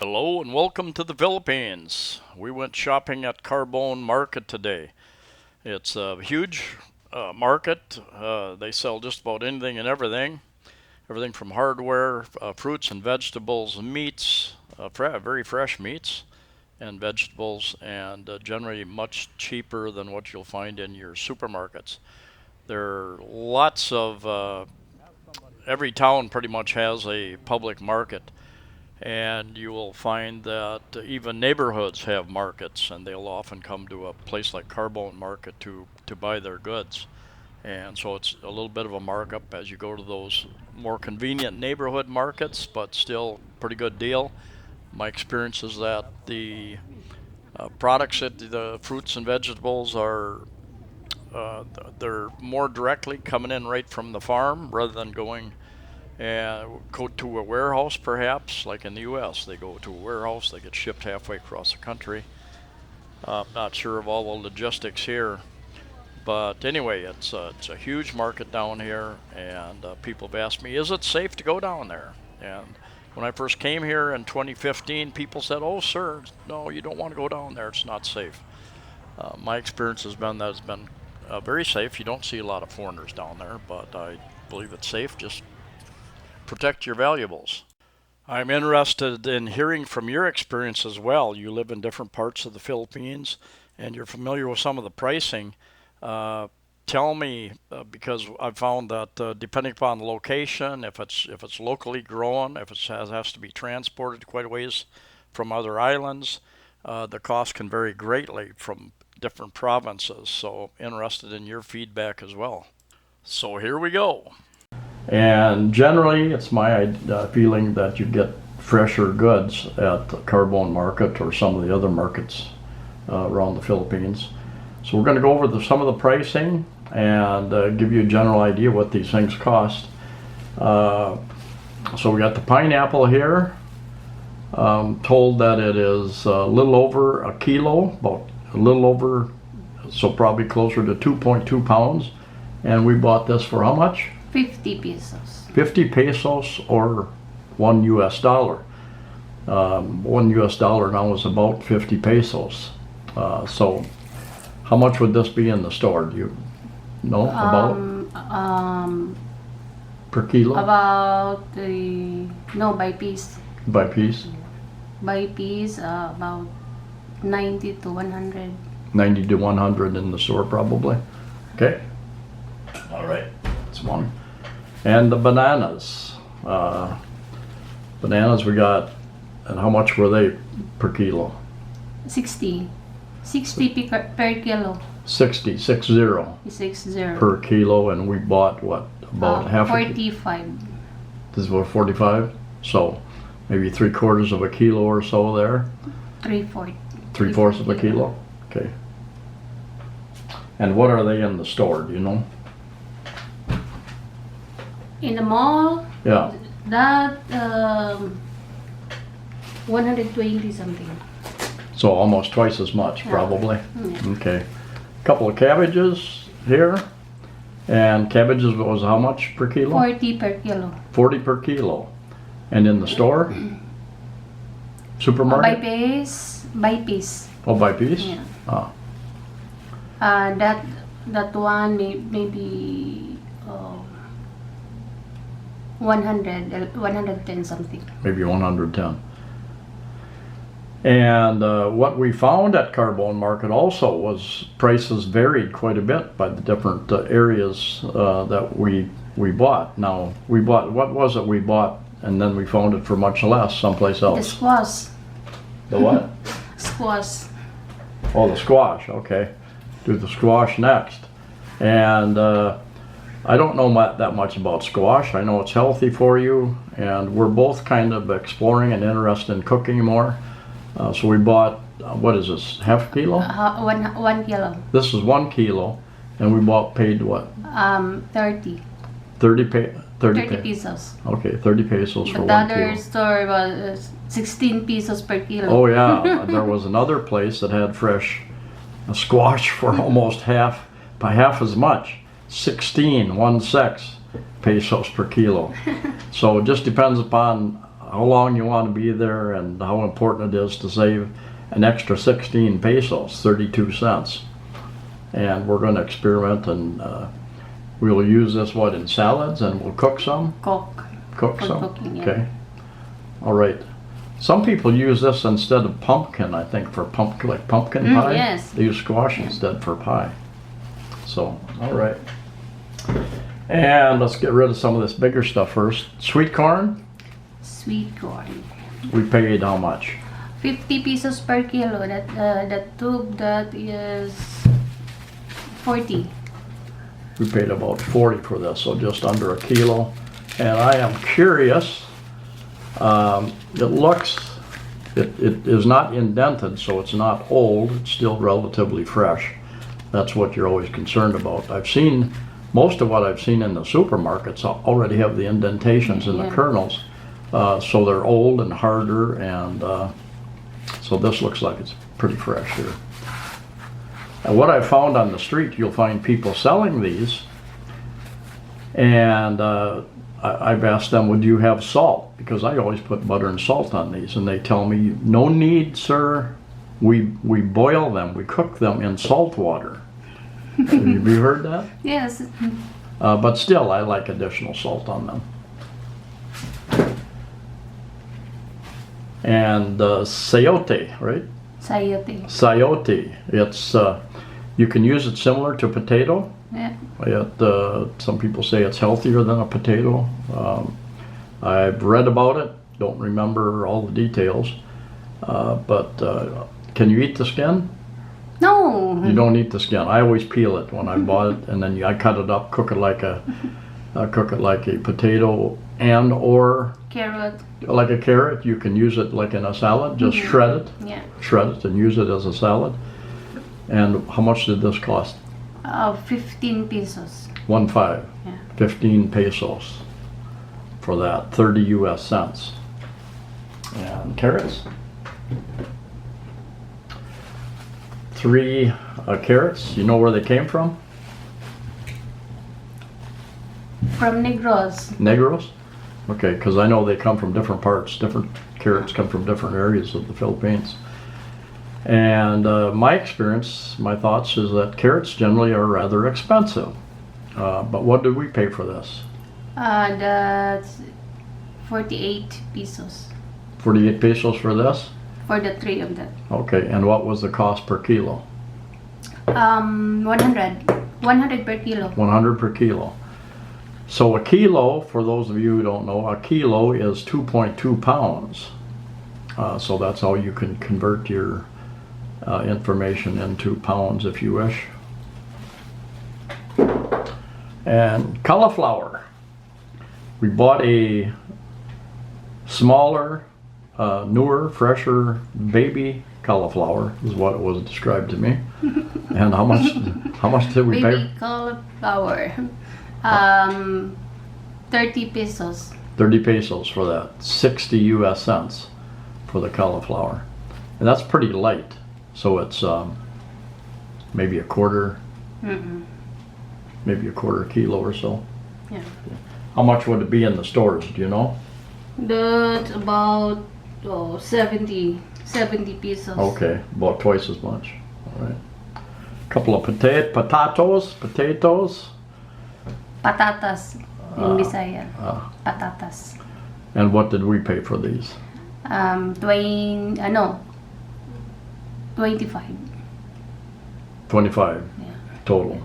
Hello and welcome to the Philippines. We went shopping at Carbone Market today. It's a huge market. They sell just about anything and everything. Everything from hardware, fruits and vegetables, meats, very fresh meats and vegetables, and generally much cheaper than what you'll find in your supermarkets. There are lots of, every town pretty much has a public market. And you will find that even neighborhoods have markets, and they'll often come to a place like Carbone Market to buy their goods. And so it's a little bit of a markup as you go to those more convenient neighborhood markets, but still pretty good deal. My experience is that the products at the fruits and vegetables are they're more directly coming in right from the farm rather than going go to a warehouse, perhaps like in the U.S. They go to a warehouse, they get shipped halfway across the country. Not sure of all the logistics here, but anyway, it's a huge market down here, and people have asked me, is it safe to go down there? And when I first came here in 2015, people said, oh sir, no, you don't want to go down there, it's not safe. My experience has been that it's been very safe. You don't see a lot of foreigners down there, but I believe it's safe. Just protect your valuables. I'm interested in hearing from your experience as well. You live in different parts of the Philippines and you're familiar with some of the pricing. Tell me, because I've found that depending upon the location, if it's locally grown, if it has to be transported quite a ways from other islands, the cost can vary greatly from different provinces. So interested in your feedback as well. So here we go. And generally, it's my feeling that you get fresher goods at the Carbone Market or some of the other markets around the Philippines. So we're going to go over some of the pricing and give you a general idea what these things cost. So we got the pineapple here. Told that it is a little over a kilo, about a little over, so probably closer to 2.2 pounds. And we bought this for how much? 50 pesos. 50 pesos or $1 US. $1 US now is about 50 pesos. So how much would this be in the store? Do you know about? Per kilo? About no, by piece. By piece? By piece, about 90 to 100. 90 to 100 in the store probably. Okay. All right. That's one. And the bananas. Bananas we got, and how much were they per kilo? 60. 60 per kilo. 60 60. per kilo, and we bought what, about half 45. This is what, 45? So maybe 3/4 of a kilo or so there. 3/4. 3/4 of a kilo. Okay. And what are they in the store? Do you know? In the mall, Yeah. that 120 something. So almost twice as much, probably. Okay. Couple of cabbages here. And cabbages was how much per kilo? 40 per kilo. 40 per kilo. And in the store? Supermarket? By piece. By piece. Oh, by piece? Yeah. Ah. That one maybe 110 something. Maybe 110. And what we found at Carbone Market also was prices varied quite a bit by the different areas that we bought. Now, we bought, what was it we bought, and then we found it for much less someplace else? The squash. The what? Squash. Oh, the squash, okay. Do the squash next. And I don't know that much about squash. I know it's healthy for you, and we're both kind of exploring and interested in cooking more. So we bought, what is this, half a kilo? 1 kilo. This is 1 kilo, and we paid what? 30. 30 pesos. Okay, 30 pesos for But 1 the other kilo. store was 16 pesos per kilo. Oh yeah, there was another place that had fresh squash for almost half as much. 16 pesos per kilo. So it just depends upon how long you want to be there and how important it is to save an extra 16 pesos, 32 cents. And we're going to experiment, and we'll use this, what, in salads, and we'll cook some? Cook. Cook For some? cooking, yeah. Okay. All right. Some people use this instead of pumpkin, I think, for like pumpkin pie. Yes. They use squash instead for pie. So, all right. And let's get rid of some of this bigger stuff first. Sweet corn, Sweet corn. we paid how much? 50 pesos per kilo. That tube, that is 40. We paid about 40 for this, so just under a kilo. And I am curious, it is not indented, so it's not old, it's still relatively fresh. That's what you're always concerned about. I've seen, most of what I've seen in the supermarkets already have the indentations in the kernels, so they're old and harder, and so this looks like it's pretty fresh here. And what I found on the street, you'll find people selling these, and I've asked them, would you have salt? Because I always put butter and salt on these, and they tell me, no need, sir. We boil them, we cook them in salt water. Have you heard that? Yes. But still, I like additional salt on them. And sayote, right? Sayote. Sayote. It's you can use it similar to potato. Yeah. Some people say it's healthier than a potato. I've read about it. Don't remember all the details. But can you eat the skin? No. You don't eat the skin. I always peel it when I bought it, and then I cut it up, cook it like a potato, and or Carrot. like a carrot. You can use it like in a salad. Just shred it. Yeah. Shred it and use it as a salad. And how much did this cost? 15 pesos. 15. Yeah. 15 pesos for that. 30 US cents. And carrots. 3 carrots. You know where they came from? From Negros. Negros? Okay, because I know they come from different parts. Different carrots come from different areas of the Philippines. And my experience, my thoughts is that carrots generally are rather expensive. But what did we pay for this? That's 48 pesos 48 pesos for this? for the 3 of that. Okay, and what was the cost per kilo? 100 per kilo. 100 per kilo. So a kilo, for those of you who don't know, a kilo is 2.2 pounds. So that's how you can convert your information into pounds if you wish. And cauliflower. We bought a smaller, newer, fresher baby cauliflower is what it was described to me. And how much did we pay? Baby cauliflower. 30 pesos. 30 pesos for that. 60 US cents for the cauliflower. And that's pretty light. So it's maybe a quarter, maybe a quarter kilo or so. Yeah. How much would it be in the stores? Do you know? That's about 70 pesos. Okay, about twice as much. All right. Couple of potatoes. Patatas in Bisaya. Patatas. And what did we pay for these? 25. 25 Yeah. total.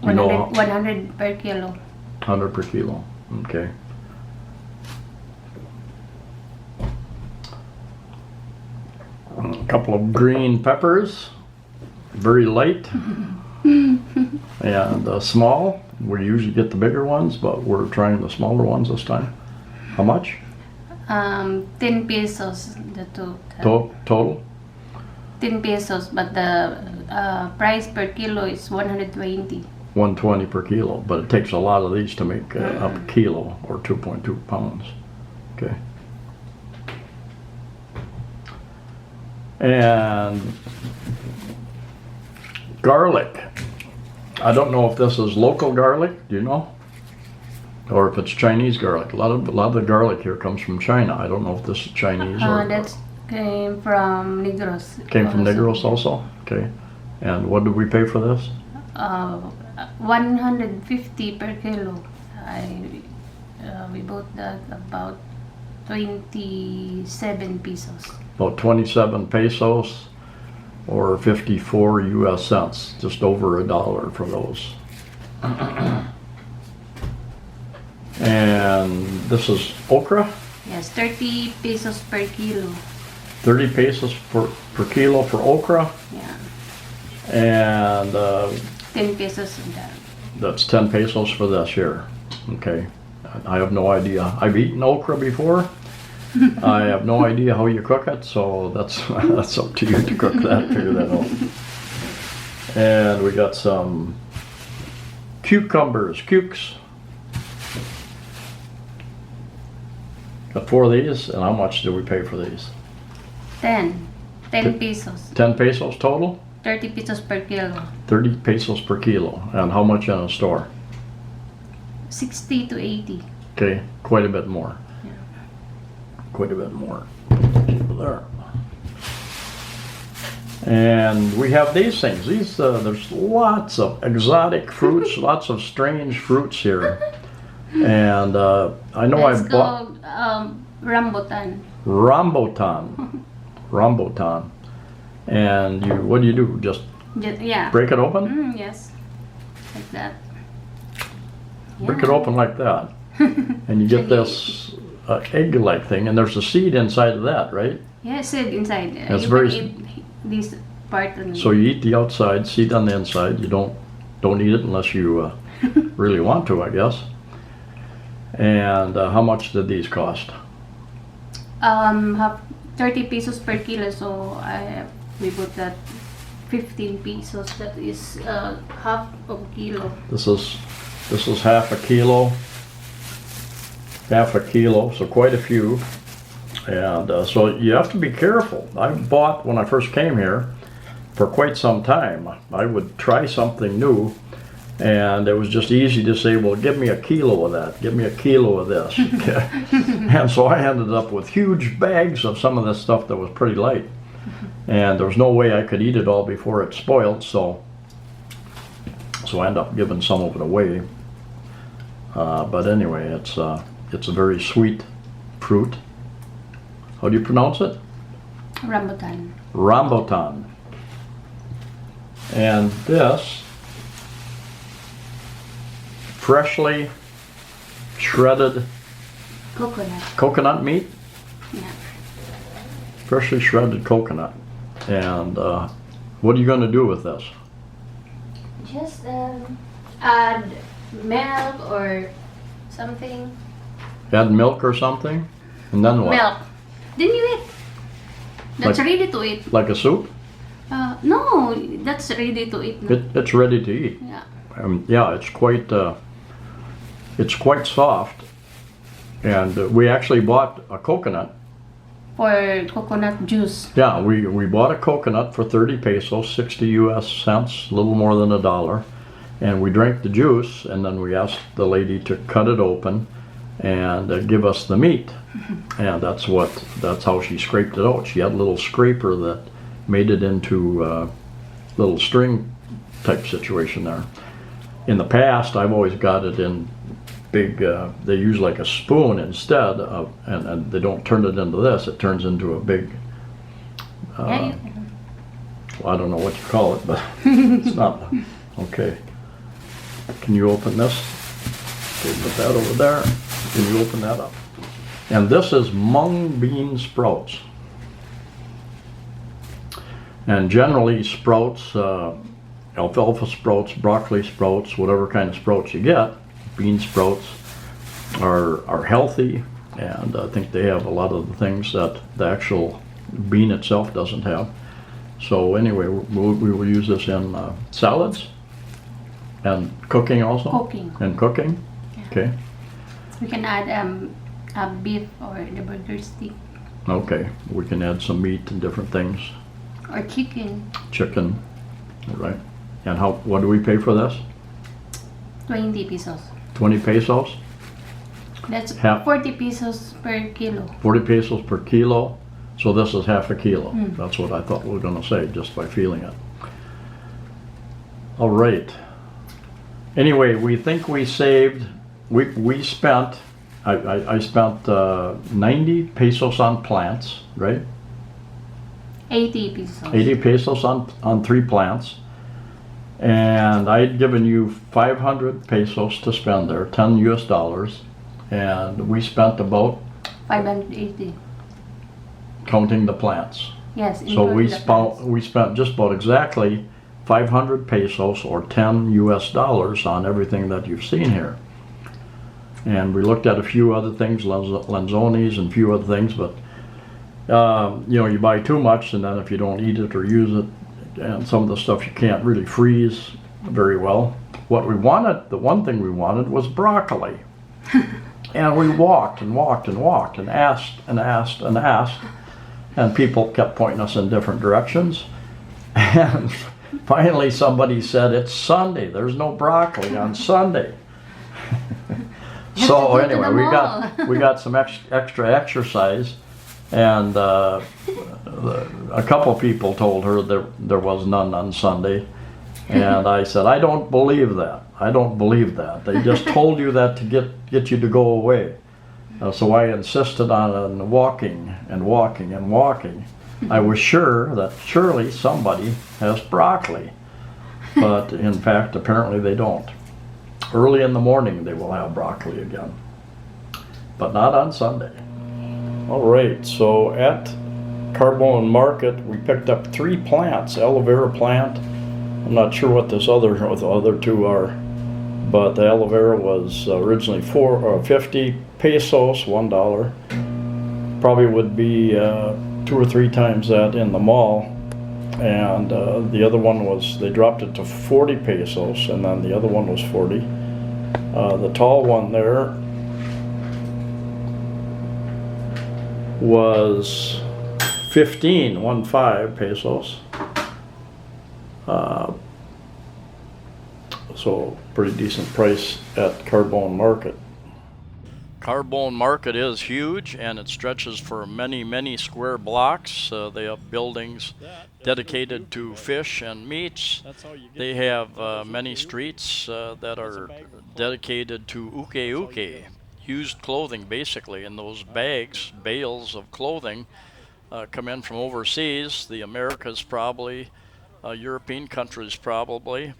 You 100, know, 100 per kilo. 100 per kilo. Okay. A couple of green peppers, very light and small. We usually get the bigger ones, but we're trying the smaller ones this time. How much? 10 pesos the two. Total? 10 pesos, but the price per kilo is 120. 120 per kilo, but it takes a lot of these to make up a kilo or 2.2 pounds. Okay. And garlic. I don't know if this is local garlic. Do you know? Or if it's Chinese garlic. A lot of the garlic here comes from China. I don't know if this is Chinese or That came from Negros. came from also. Negros also. Okay. And what did we pay for this? 150 per kilo. We bought that about 27 pesos. About 27 pesos or 54 US cents. Just over $1 for those. And this is okra. Yes, 30 pesos per kilo. 30 pesos per kilo for okra. Yeah, And 10 pesos in that. that's 10 pesos for this here. Okay. I have no idea. I've eaten okra before. I have no idea how you cook it, so that's that's up to you to cook that, figure that out. And we got some cucumbers, cukes. Got 4 of these, and how much do we pay for these? 10 pesos. 10 pesos total? 30 pesos per kilo. 30 pesos per kilo. And how much in a store? 60 to 80. Okay, quite a bit more. Yeah. Quite a bit more. Over there. And we have these things. These there's lots of exotic fruits, lots of strange fruits here. And I know It's I bought called rambutan. rambutan. And what do? Just Yeah. break it open? Yes. Like that. Break it open like that. And you get this egg-like thing, and there's a seed inside of that, right? Yeah, seed inside. That's You very can eat this part. So you eat the outside, seed on the inside. You don't eat it unless you really want to, I guess. And how much did these cost? Have 30 pesos per kilo, so we bought that 15 pesos. That is half of a kilo. This is half a kilo. Half a kilo, so quite a few. And so you have to be careful. I bought, when I first came here, for quite some time. I would try something new, and it was just easy to say, well, give me a kilo of that, give me a kilo of this. And so I ended up with huge bags of some of this stuff that was pretty light. And there was no way I could eat it all before it spoiled, so I ended up giving some of it away. But anyway, it's a very sweet fruit. How do you pronounce it? Rambutan. Rambutan. And this freshly shredded coconut meat. Yeah. Freshly shredded coconut. And what are you going to do with this? Just add milk or something. Add milk or something? And then what? Milk. Then you eat. That's Like- ready to eat. Like a soup? No, that's ready to eat. It's ready to eat. Yeah. Yeah, it's quite soft. And we actually bought a coconut. For coconut juice. Yeah, we bought a coconut for 30 pesos, 60 US cents, a little more than $1. And we drank the juice, and then we asked the lady to cut it open and give us the meat. And that's how she scraped it out. She had a little scraper that made it into a little string type situation there. In the past, I've always got it in big, they use like a spoon instead of, and they don't turn it into this, it turns into a big, well, I don't know what you call it, but it's not, okay. Can you open this? Okay, put that over there. Can you open that up? And this is mung bean sprouts. And generally sprouts, alfalfa sprouts, broccoli sprouts, whatever kind of sprouts you get, bean sprouts are healthy, and I think they have a lot of the things that the actual bean itself doesn't have. So anyway, we will use this in salads and cooking also? Cooking. And cooking? Yeah. Okay. We can add a beef or the burger stick. Okay, we can add some meat and different things. Or chicken. Chicken, all right. And what do we pay for this? 20 pesos. 20 pesos? That's half 40 pesos per kilo. 40 pesos per kilo. So this is half a kilo. Mm. That's what I thought we were going to say just by feeling it. All right. Anyway, we think we saved. We spent. I spent 90 pesos on plants, right? 80 pesos. 80 pesos on 3 plants. And I'd given you 500 pesos to spend there, 10 US dollars. And we spent about 580. counting the plants. Yes. So we including the plants. spent just about exactly 500 pesos or 10 US dollars on everything that you've seen here. And we looked at a few other things, lanzones and a few other things, but you know, you buy too much and then if you don't eat it or use it, and some of the stuff you can't really freeze very well. What we wanted, the one thing we wanted was broccoli. And we walked and walked and walked and asked and asked and asked, and people kept pointing us in different directions. And finally somebody said, "It's Sunday, there's no broccoli on Sunday." So anyway, we got some extra exercise, and a couple people told her there was none on Sunday, and I said, "I don't believe that. I don't believe that. They just told you that to get you to go away." So I insisted on walking and walking and walking. I was sure that surely somebody has broccoli, but in fact, apparently they don't. Early in the morning they will have broccoli again, but not on Sunday. All right, so at Carbone Market we picked up 3 plants, aloe vera plant. I'm not sure what the other 2 are, but the aloe vera was originally 50 pesos, $1. Probably would be 2 or 3 times that in the mall. And the other one was, they dropped it to 40 pesos, and then the other one was 40. The tall one there was 15 pesos. So pretty decent price at Carbone Market. Carbone Market is huge, and it stretches for many square blocks. They have buildings dedicated to fish and meats. They have many streets that are dedicated to uke, used clothing basically, and those bags, bales of clothing, come in from overseas, the Americas probably, European countries probably.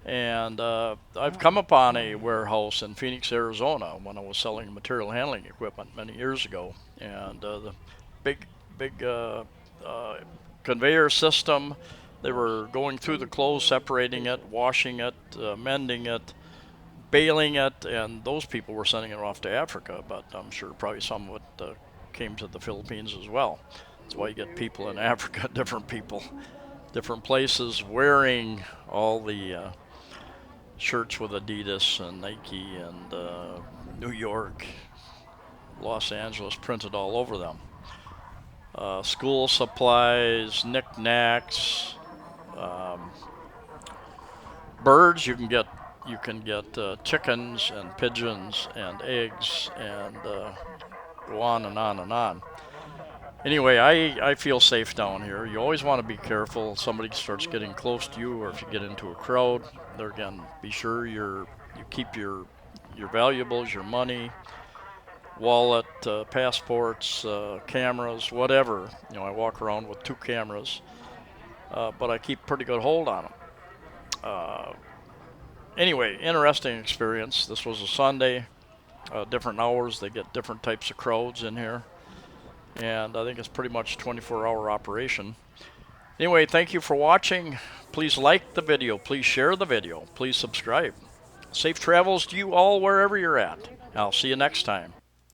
And I've come upon a warehouse in Phoenix, Arizona when I was selling material handling equipment many years ago. And the big conveyor system, they were going through the clothes, separating it, washing it, mending it, baling it, and those people were sending it off to Africa, but I'm sure probably some of it came to the Philippines as well. That's why you get people in Africa, different people, different places wearing all the shirts with Adidas and Nike and New York, Los Angeles printed all over them. School supplies, knickknacks, birds. You can get chickens and pigeons and eggs and go on and on and on. Anyway, I feel safe down here. You always want to be careful. Somebody starts getting close to you, or if you get into a crowd, there again, be sure you keep your valuables, your money, wallet, passports, cameras, whatever. You know, I walk around with 2 cameras, but I keep pretty good hold on them. Anyway, interesting experience. This was a Sunday, different hours. They get different types of crowds in here. And I think it's pretty much 24-hour operation. Anyway, thank you for watching. Please like the video. Please share the video. Please subscribe. Safe travels to you all wherever you're at. I'll see you next time.